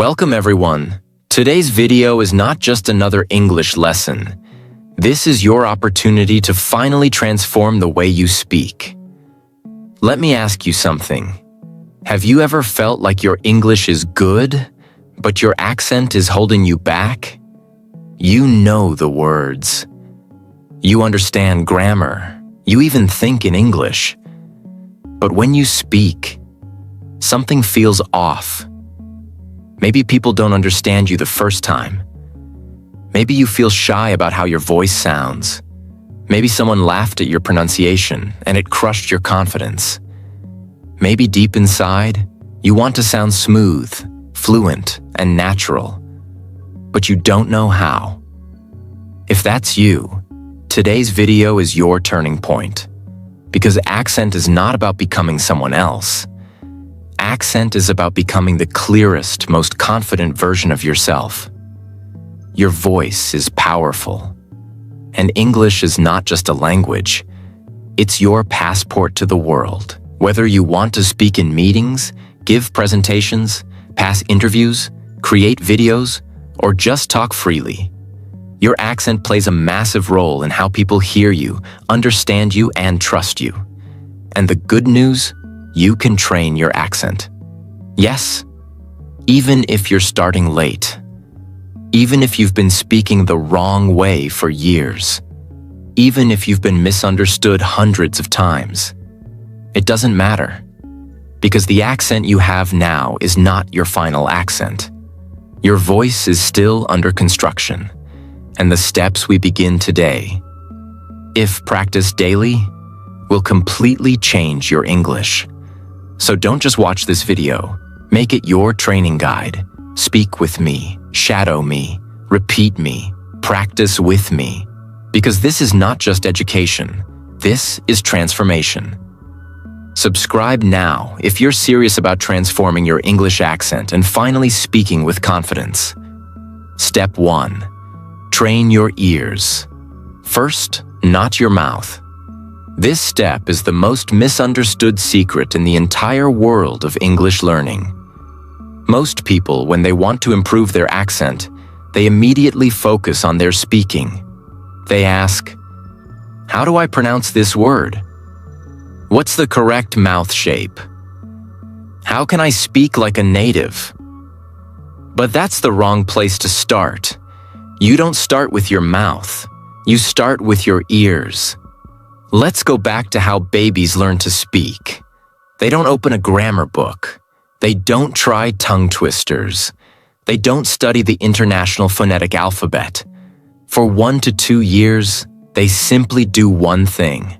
Welcome everyone. Today's video is not just another English lesson. This is your opportunity to finally transform the way you speak. Let me ask you something. Have you ever felt like your English is good, but your accent is holding you back? You know the words. You understand grammar. You even think in English. But when you speak, something feels off. Maybe people don't understand you the first time. Maybe you feel shy about how your voice sounds. Maybe someone laughed at your pronunciation and it crushed your confidence. Maybe deep inside, you want to sound smooth, fluent, and natural, but you don't know how. If that's you, today's video is your turning point. Because accent is not about becoming someone else. Accent is about becoming the clearest, most confident version of yourself. Your voice is powerful. And English is not just a language. It's your passport to the world. Whether you want to speak in meetings, give presentations, pass interviews, create videos, or just talk freely, your accent plays a massive role in how people hear you, understand you, and trust you. And the good news, you can train your accent. Yes, even if you're starting late. Even if you've been speaking the wrong way for years. Even if you've been misunderstood hundreds of times. It doesn't matter. Because the accent you have now is not your final accent. Your voice is still under construction. And the steps we begin today, if practiced daily, will completely change your English. So don't just watch this video. Make it your training guide. Speak with me, shadow me, repeat me, practice with me. Because this is not just education. This is transformation. Subscribe now if you're serious about transforming your English accent and finally speaking with confidence. Step 1. Train your ears. First, not your mouth. This step is the most misunderstood secret in the entire world of English learning. Most people, when they want to improve their accent, they immediately focus on their speaking. They ask, how do I pronounce this word? What's the correct mouth shape? How can I speak like a native? But that's the wrong place to start. You don't start with your mouth. You start with your ears. Let's go back to how babies learn to speak. They don't open a grammar book. They don't try tongue twisters. They don't study the International Phonetic Alphabet. For 1 to 2 years, they simply do one thing.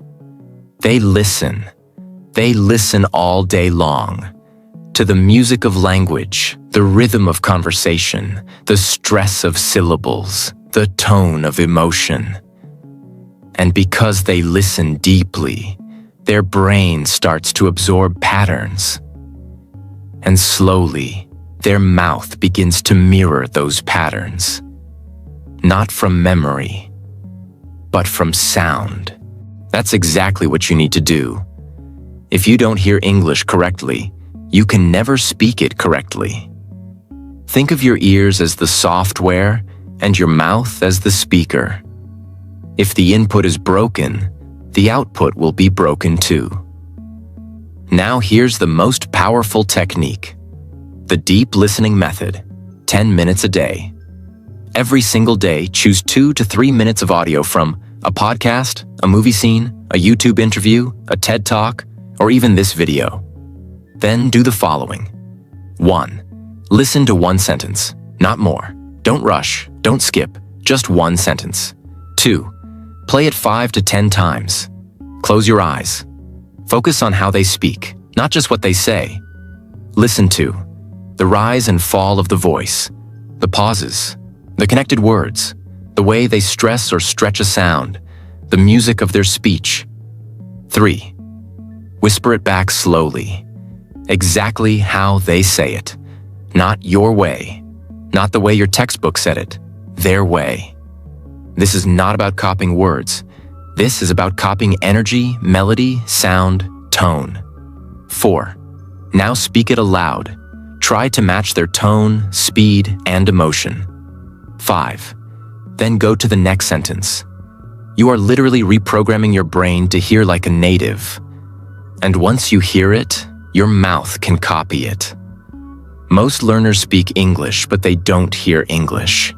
They listen. They listen all day long. To the music of language, the rhythm of conversation, the stress of syllables, the tone of emotion. And because they listen deeply, their brain starts to absorb patterns. And slowly, their mouth begins to mirror those patterns. Not from memory, but from sound. That's exactly what you need to do. If you don't hear English correctly, you can never speak it correctly. Think of your ears as the software and your mouth as the speaker. If the input is broken, the output will be broken too. Now here's the most powerful technique. The deep listening method, 10 minutes a day. Every single day, choose 2 to 3 minutes of audio from a podcast, a movie scene, a YouTube interview, a TED Talk, or even this video. Then do the following. 1. Listen to one sentence, not more. Don't rush, don't skip, just one sentence. 2. Play it 5 to 10 times. Close your eyes. Focus on how they speak, not just what they say. Listen to the rise and fall of the voice, the pauses, the connected words, the way they stress or stretch a sound, the music of their speech. 3. Whisper it back slowly, exactly how they say it. Not your way, not the way your textbook said it, their way. This is not about copying words. This is about copying energy, melody, sound, tone. 4. Now speak it aloud. Try to match their tone, speed, and emotion. 5. Then go to the next sentence. You are literally reprogramming your brain to hear like a native. And once you hear it, your mouth can copy it. Most learners speak English, but they don't hear English.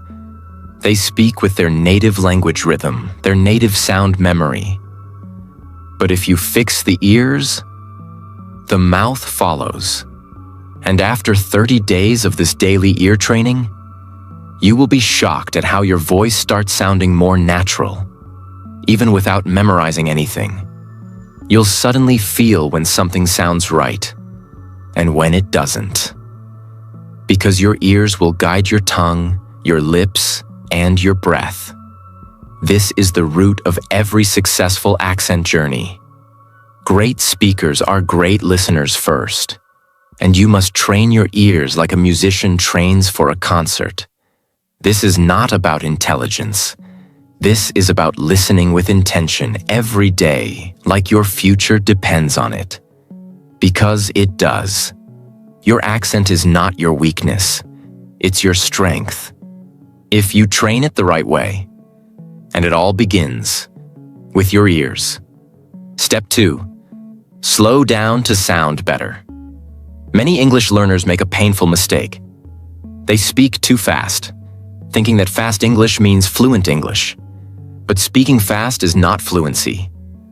They speak with their native language rhythm, their native sound memory. But if you fix the ears, the mouth follows. And after 30 days of this daily ear training, you will be shocked at how your voice starts sounding more natural, even without memorizing anything. You'll suddenly feel when something sounds right, and when it doesn't. Because your ears will guide your tongue, your lips, and your breath. This is the root of every successful accent journey. Great speakers are great listeners first, and you must train your ears like a musician trains for a concert. This is not about intelligence. This is about listening with intention every day, like your future depends on it. Because it does. Your accent is not your weakness. It's your strength. If you train it the right way. And it all begins with your ears. Step 2. Slow down to sound better. Many English learners make a painful mistake. They speak too fast, thinking that fast English means fluent English. But speaking fast is not fluency.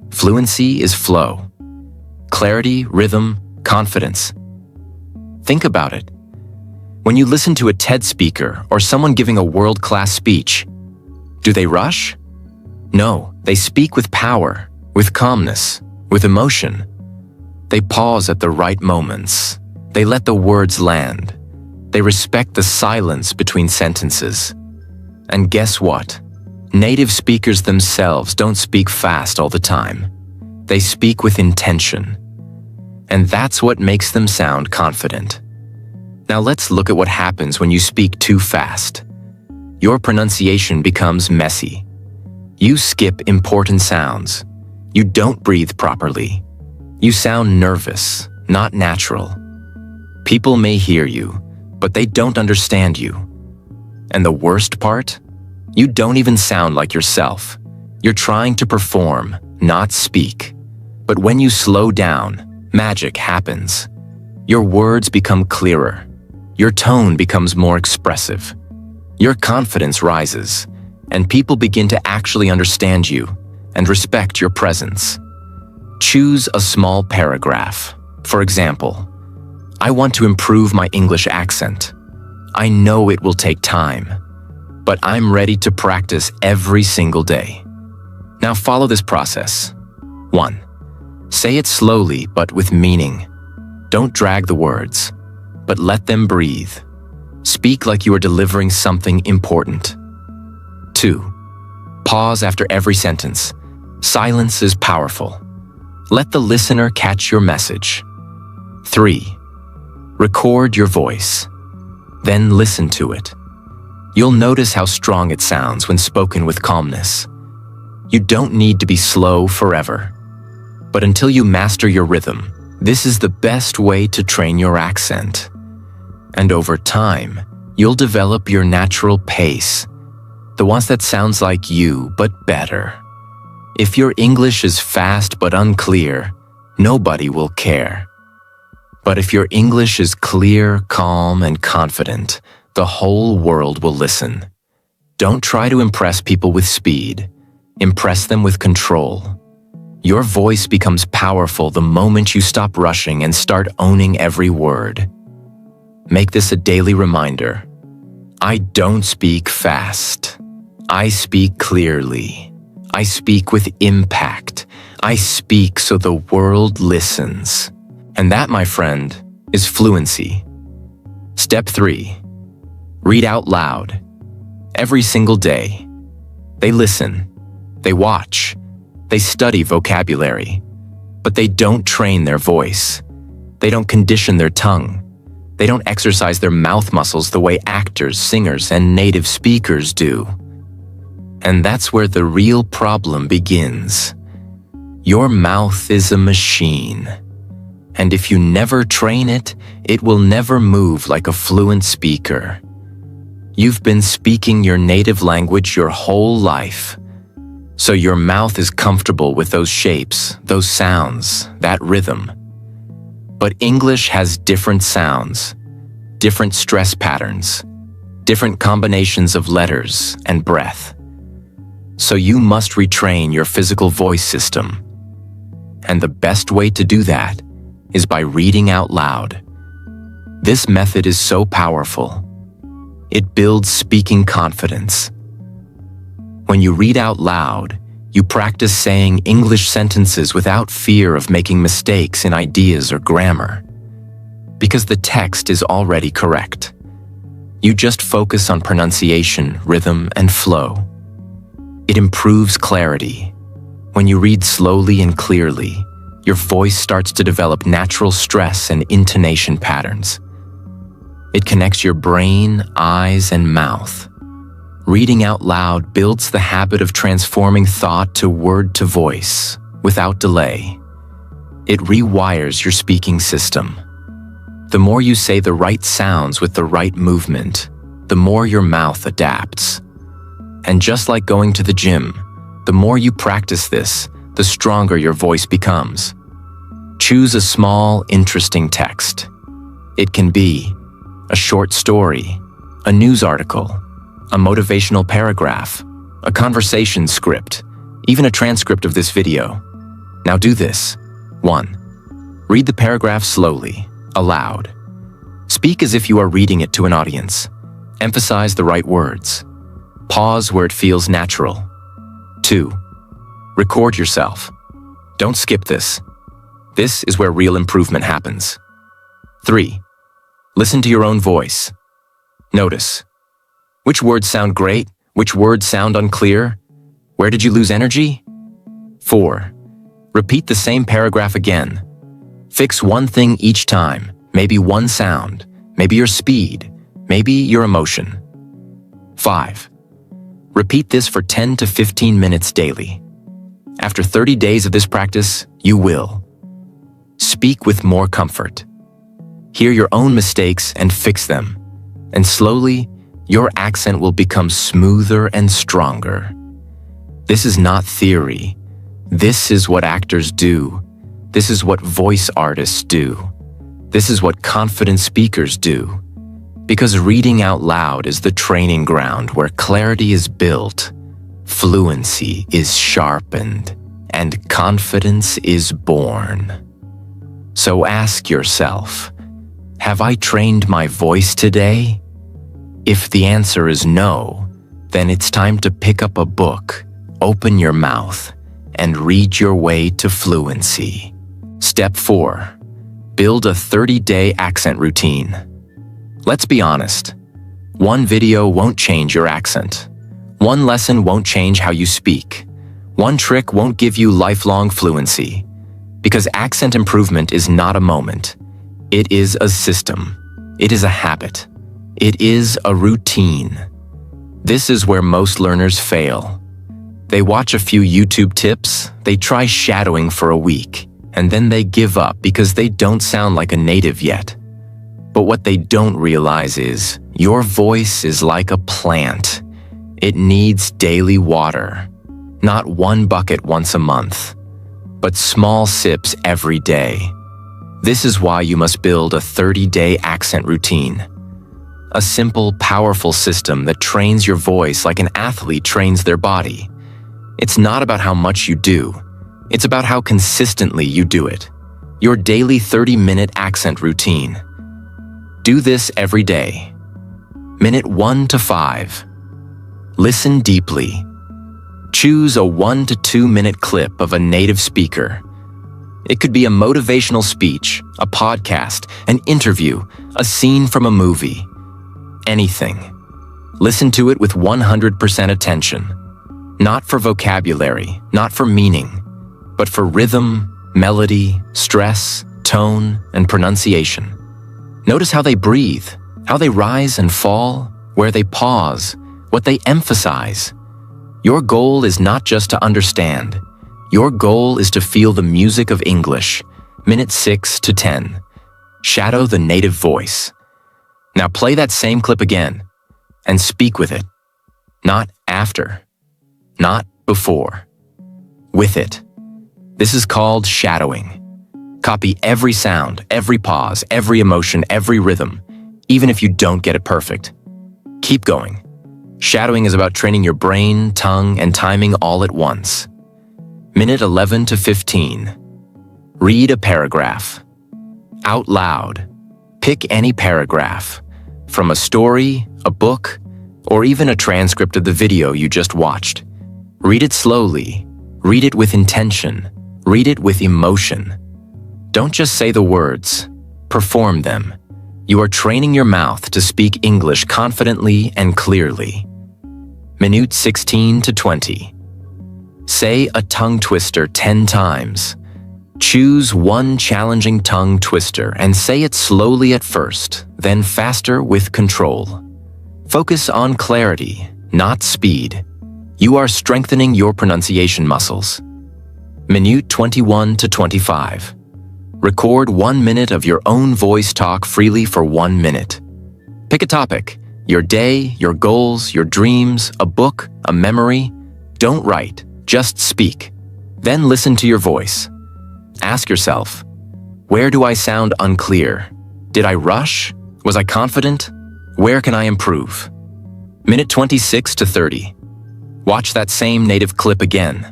Fluency is flow. Clarity, rhythm, confidence. Think about it. When you listen to a TED speaker or someone giving a world-class speech, do they rush? No, they speak with power, with calmness, with emotion. They pause at the right moments. They let the words land. They respect the silence between sentences. And guess what? Native speakers themselves don't speak fast all the time. They speak with intention. And that's what makes them sound confident. Now let's look at what happens when you speak too fast. Your pronunciation becomes messy. You skip important sounds. You don't breathe properly. You sound nervous, not natural. People may hear you, but they don't understand you. And the worst part? You don't even sound like yourself. You're trying to perform, not speak. But when you slow down, magic happens. Your words become clearer. Your tone becomes more expressive. Your confidence rises, and people begin to actually understand you and respect your presence. Choose a small paragraph. For example, I want to improve my English accent. I know it will take time, but I'm ready to practice every single day. Now follow this process. 1. Say it slowly but with meaning. Don't drag the words, but let them breathe. Speak like you are delivering something important. 2. Pause after every sentence. Silence is powerful. Let the listener catch your message. 3. Record your voice. Then listen to it. You'll notice how strong it sounds when spoken with calmness. You don't need to be slow forever. But until you master your rhythm, this is the best way to train your accent. And over time, you'll develop your natural pace, the ones that sounds like you, but better. If your English is fast but unclear, nobody will care. But if your English is clear, calm, and confident, the whole world will listen. Don't try to impress people with speed. Impress them with control. Your voice becomes powerful the moment you stop rushing and start owning every word. Make this a daily reminder. I don't speak fast. I speak clearly. I speak with impact. I speak so the world listens. And that, my friend, is fluency. Step 3. Read out loud. Every single day. They listen. They watch. They study vocabulary. But they don't train their voice. They don't condition their tongue. They don't exercise their mouth muscles the way actors, singers, and native speakers do. And that's where the real problem begins. Your mouth is a machine. And if you never train it, it will never move like a fluent speaker. You've been speaking your native language your whole life, so your mouth is comfortable with those shapes, those sounds, that rhythm. But English has different sounds, different stress patterns, different combinations of letters and breath. So you must retrain your physical voice system. And the best way to do that is by reading out loud. This method is so powerful. It builds speaking confidence. When you read out loud, you practice saying English sentences without fear of making mistakes in ideas or grammar, because the text is already correct. You just focus on pronunciation, rhythm, and flow. It improves clarity. When you read slowly and clearly, your voice starts to develop natural stress and intonation patterns. It connects your brain, eyes, and mouth. Reading out loud builds the habit of transforming thought to word to voice without delay. It rewires your speaking system. The more you say the right sounds with the right movement, the more your mouth adapts. And just like going to the gym, the more you practice this, the stronger your voice becomes. Choose a small, interesting text. It can be a short story, a news article, a motivational paragraph, a conversation script, even a transcript of this video. Now do this. 1. Read the paragraph slowly, aloud. Speak as if you are reading it to an audience. Emphasize the right words. Pause where it feels natural. 2. Record yourself. Don't skip this. This is where real improvement happens. 3. Listen to your own voice. Notice. Which words sound great? Which words sound unclear? Where did you lose energy? 4. Repeat the same paragraph again. Fix one thing each time, maybe one sound, maybe your speed, maybe your emotion. 5. Repeat this for 10 to 15 minutes daily. After 30 days of this practice, you will speak with more comfort. Hear your own mistakes and fix them. And slowly, your accent will become smoother and stronger. This is not theory. This is what actors do. This is what voice artists do. This is what confident speakers do. Because reading out loud is the training ground where clarity is built, fluency is sharpened, and confidence is born. So ask yourself, have I trained my voice today? If the answer is no, then it's time to pick up a book, open your mouth, and read your way to fluency. Step 4. Build a 30-day accent routine. Let's be honest. One video won't change your accent. One lesson won't change how you speak. One trick won't give you lifelong fluency. Because accent improvement is not a moment. It is a system. It is a habit. It is a routine. This is where most learners fail. They watch a few YouTube tips, they try shadowing for a week, and then they give up because they don't sound like a native yet. But what they don't realize is, your voice is like a plant. It needs daily water. Not one bucket once a month, but small sips every day. This is why you must build a 30-day accent routine. A simple, powerful system that trains your voice like an athlete trains their body. It's not about how much you do. It's about how consistently you do it. Your daily 30-minute accent routine. Do this every day. Minute 1 to 5. Listen deeply. Choose a 1 to 2 minute clip of a native speaker. It could be a motivational speech, a podcast, an interview, a scene from a movie. Anything. Listen to it with 100% attention. Not for vocabulary, not for meaning, but for rhythm, melody, stress, tone, and pronunciation. Notice how they breathe, how they rise and fall, where they pause, what they emphasize. Your goal is not just to understand. Your goal is to feel the music of English, minute 6 to 10. Shadow the native voice. Now play that same clip again and speak with it. Not after, not before, with it. This is called shadowing. Copy every sound, every pause, every emotion, every rhythm, even if you don't get it perfect. Keep going. Shadowing is about training your brain, tongue, and timing all at once. Minute 11 to 15. Read a paragraph. Out loud. Pick any paragraph. From a story, a book, or even a transcript of the video you just watched. Read it slowly. Read it with intention. Read it with emotion. Don't just say the words. Perform them. You are training your mouth to speak English confidently and clearly. Minute 16 to 20. Say a tongue twister 10 times. Choose one challenging tongue twister and say it slowly at first, then faster with control. Focus on clarity, not speed. You are strengthening your pronunciation muscles. Minute 21 to 25. Record 1 minute of your own voice talk freely for 1 minute. Pick a topic, your day, your goals, your dreams, a book, a memory. Don't write, just speak. Then listen to your voice. Ask yourself, where do I sound unclear? Did I rush? Was I confident? Where can I improve? Minute 26 to 30. Watch that same native clip again.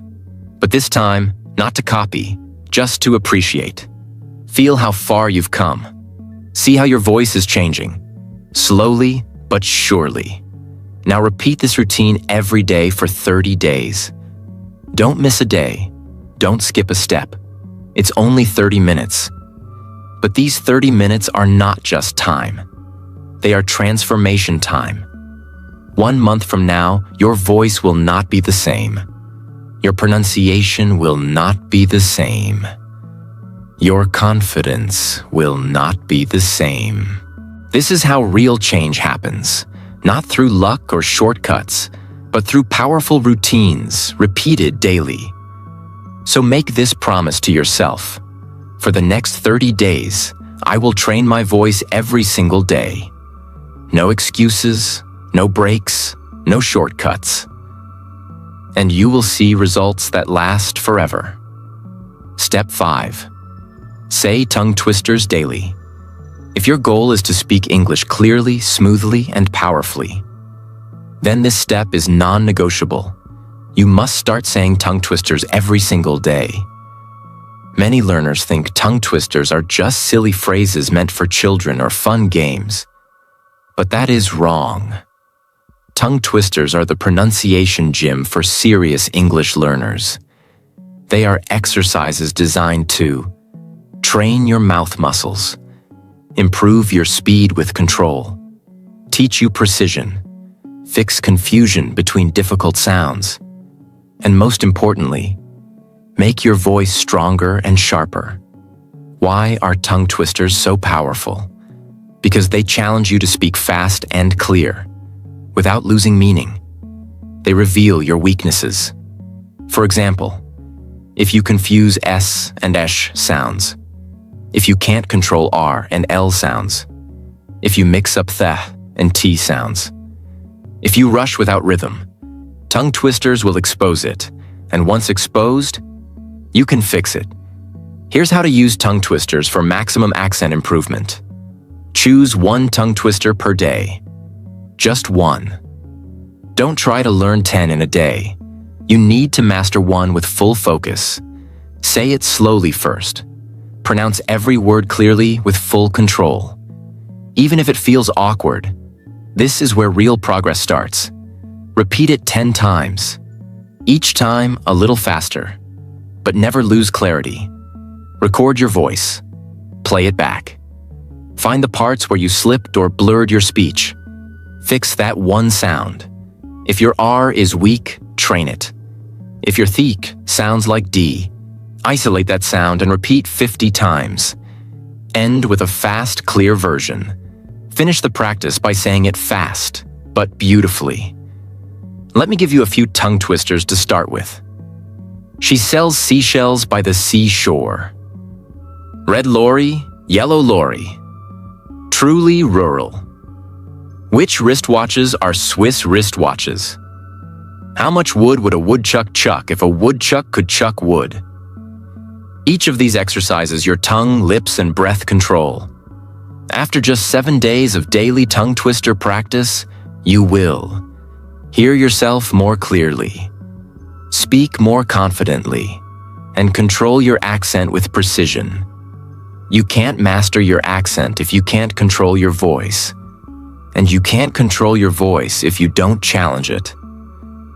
But this time, not to copy, just to appreciate. Feel how far you've come. See how your voice is changing. Slowly, but surely. Now repeat this routine every day for 30 days. Don't miss a day. Don't skip a step. It's only 30 minutes. But these 30 minutes are not just time. They are transformation time. 1 month from now, your voice will not be the same. Your pronunciation will not be the same. Your confidence will not be the same. This is how real change happens, not through luck or shortcuts, but through powerful routines repeated daily. So make this promise to yourself. For the next 30 days, I will train my voice every single day. No excuses, no breaks, no shortcuts. And you will see results that last forever. Step 5. Say tongue twisters daily. If your goal is to speak English clearly, smoothly, and powerfully, then this step is non-negotiable. You must start saying tongue twisters every single day. Many learners think tongue twisters are just silly phrases meant for children or fun games. But that is wrong. Tongue twisters are the pronunciation gym for serious English learners. They are exercises designed to train your mouth muscles, improve your speed with control, teach you precision, fix confusion between difficult sounds, and most importantly, make your voice stronger and sharper. Why are tongue twisters so powerful? Because they challenge you to speak fast and clear, without losing meaning. They reveal your weaknesses. For example, if you confuse S and esh sounds, if you can't control R and L sounds, if you mix up th and T sounds, if you rush without rhythm, tongue twisters will expose it, and once exposed, you can fix it. Here's how to use tongue twisters for maximum accent improvement. Choose 1 tongue twister per day. Just 1. Don't try to learn 10 in a day. You need to master 1 with full focus. Say it slowly first. Pronounce every word clearly with full control. Even if it feels awkward, this is where real progress starts. Repeat it 10 times. Each time a little faster, but never lose clarity. Record your voice. Play it back. Find the parts where you slipped or blurred your speech. Fix that one sound. If your R is weak, train it. If your theek sounds like D, isolate that sound and repeat 50 times. End with a fast, clear version. Finish the practice by saying it fast, but beautifully. Let me give you a few tongue twisters to start with. She sells seashells by the seashore. Red lorry, yellow lorry, Truly rural. Which wristwatches are Swiss wristwatches? How much wood would a woodchuck chuck if a woodchuck could chuck wood? Each of these exercises your tongue, lips, and breath control. After just 7 days of daily tongue twister practice, you will hear yourself more clearly, speak more confidently, and control your accent with precision. You can't master your accent if you can't control your voice. And you can't control your voice if you don't challenge it.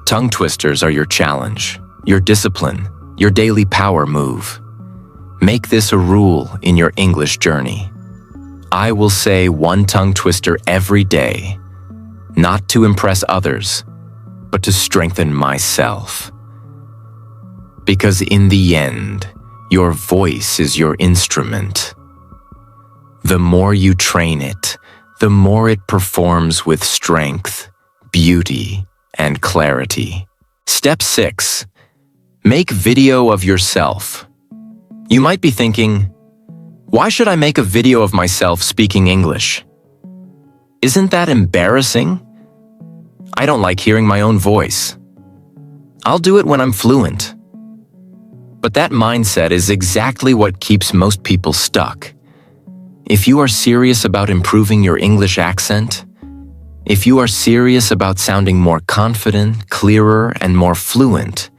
Tongue twisters are your challenge, your discipline, your daily power move. Make this a rule in your English journey. I will say one tongue twister every day, not to impress others, but to strengthen myself. Because in the end, your voice is your instrument. The more you train it, the more it performs with strength, beauty, and clarity. Step 6. Make video of yourself. You might be thinking, why should I make a video of myself speaking English? Isn't that embarrassing? I don't like hearing my own voice. I'll do it when I'm fluent. But that mindset is exactly what keeps most people stuck. If you are serious about improving your English accent, if you are serious about sounding more confident, clearer, and more fluent,